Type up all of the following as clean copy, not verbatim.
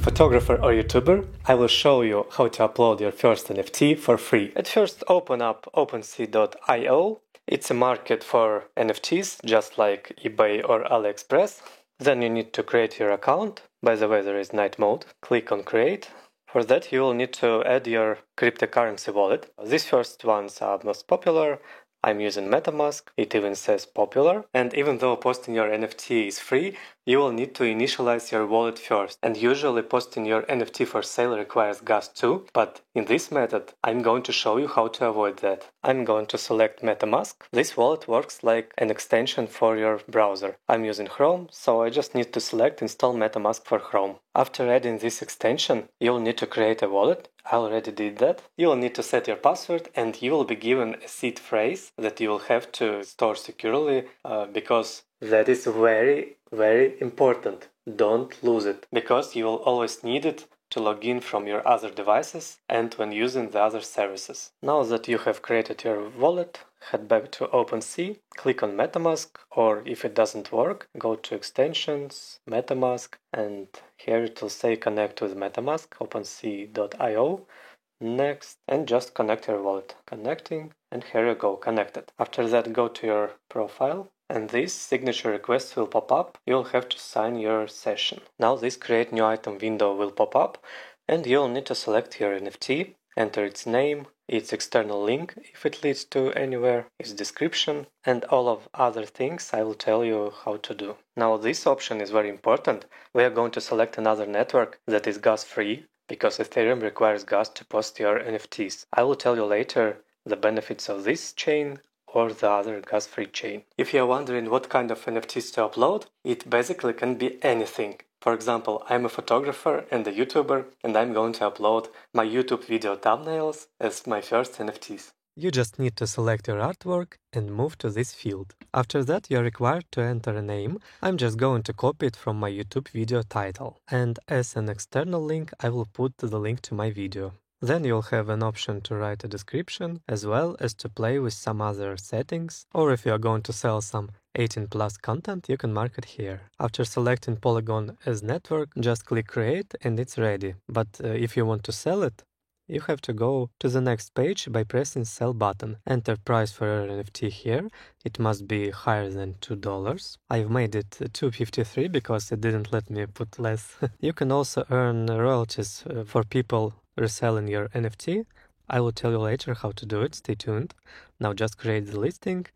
photographer or YouTuber, I will show you how to upload your first NFT for free. At first, open up OpenSea.io. It's a market for NFTs, just like eBay or AliExpress. Then you need to create your account. By the way, there is night mode. Click on create. For that, you will need to add your cryptocurrency wallet. These first ones are most popular. I'm using MetaMask, it even says popular, and even though posting your NFT is free, you will need to initialize your wallet first, and usually posting your NFT for sale requires gas too, but in this method I'm going to show you how to avoid that. I'm going to select MetaMask. This wallet works like an extension for your browser. I'm using Chrome, so I just need to select install MetaMask for Chrome. After adding this extension, you'll need to create a wallet. I already did that. You will need to set your password and you will be given a seed phrase that you will have to store securely because that is very, very important. Don't lose it because you will always need it to log in from your other devices and when using the other services. Now that you have created your wallet, head back to OpenSea, click on MetaMask, or if it doesn't work, go to Extensions, MetaMask, and here it will say connect with MetaMask, OpenSea.io. Next, and just connect your wallet. Connecting, and here you go, connected. After that, go to your profile, and this signature request will pop up. You'll have to sign your session. Now this create new item window will pop up, and you'll need to select your NFT, enter its name, its external link if it leads to anywhere, its description, and all of other things I will tell you how to do. Now this option is very important. We are going to select another network that is gas free, because Ethereum requires gas to post your NFTs. I will tell you later the benefits of this chain or the other gas-free chain. If you are wondering what kind of NFTs to upload, it basically can be anything. For example, I'm a photographer and a YouTuber, and I'm going to upload my YouTube video thumbnails as my first NFTs. You just need to select your artwork and move to this field. After that, you're required to enter a name. I'm just going to copy it from my YouTube video title. And as an external link, I will put the link to my video. Then you'll have an option to write a description, as well as to play with some other settings, or if you're going to sell some 18 plus content, you can mark it here. After selecting Polygon as network, just click create and it's ready. But if you want to sell it, you have to go to the next page by pressing sell button. Enter price for your NFT here. It must be higher than $2. I've made it $2.53 because it didn't let me put less. You can also earn royalties for people reselling your NFT. I will tell you later how to do it, stay tuned. Now just create the listing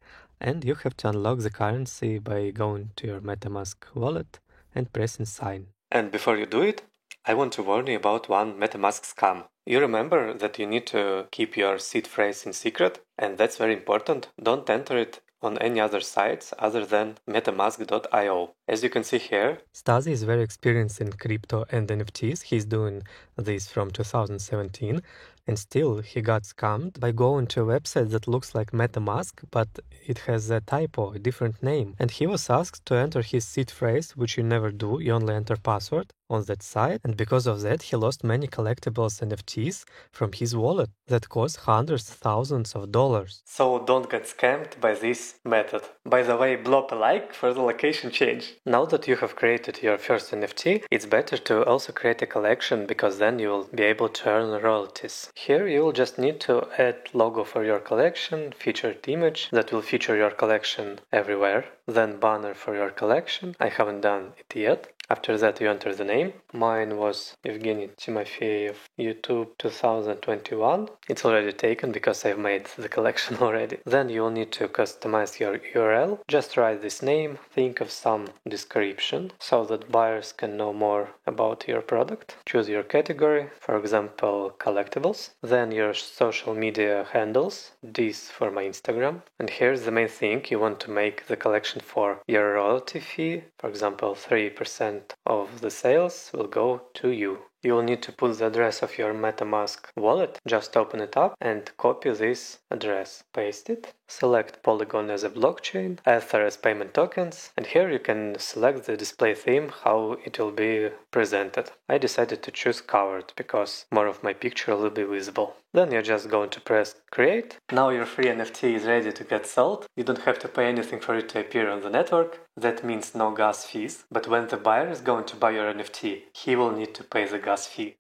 and you have to unlock the currency by going to your MetaMask wallet and pressing sign. And before you do it, I want to warn you about one MetaMask scam. You remember that you need to keep your seed phrase in secret, and that's very important. Don't enter it on any other sites other than metamask.io. As you can see here, Stasi is very experienced in crypto and NFTs. He's doing this from 2017, and still he got scammed by going to a website that looks like MetaMask, but it has a typo, a different name. And he was asked to enter his seed phrase, which you never do, you only enter password on that site. And because of that, he lost many collectibles NFTs from his wallet that cost hundreds, thousands of dollars. So don't get scammed by this method. By the way, blow a like for the location change. Now that you have created your first NFT, it's better to also create a collection because then you will be able to earn royalties. Here you will just need to add logo for your collection, featured image that will feature your collection everywhere, then banner for your collection. I haven't done it yet. After that you enter the name. Mine was Evgeny Timofeyev YouTube 2021. It's already taken because I've made the collection already. Then you'll need to customize your URL. Just write this name, think of some description so that buyers can know more about your product. Choose your category, for example collectibles. Then your social media handles, this for my Instagram. And here's the main thing, you want to make the collection for your royalty fee, for example 3% of the sales will go to you. you will need to put the address of your MetaMask wallet. Just open it up and copy this address. Paste it. Select Polygon as a blockchain, Ether as payment tokens, and here you can select the display theme, how it will be presented. I decided to choose covered because more of my picture will be visible. Then you're just going to press create. Now your free NFT is ready to get sold. You don't have to pay anything for it to appear on the network. That means no gas fees. But when the buyer is going to buy your NFT, he will need to pay the gas fee.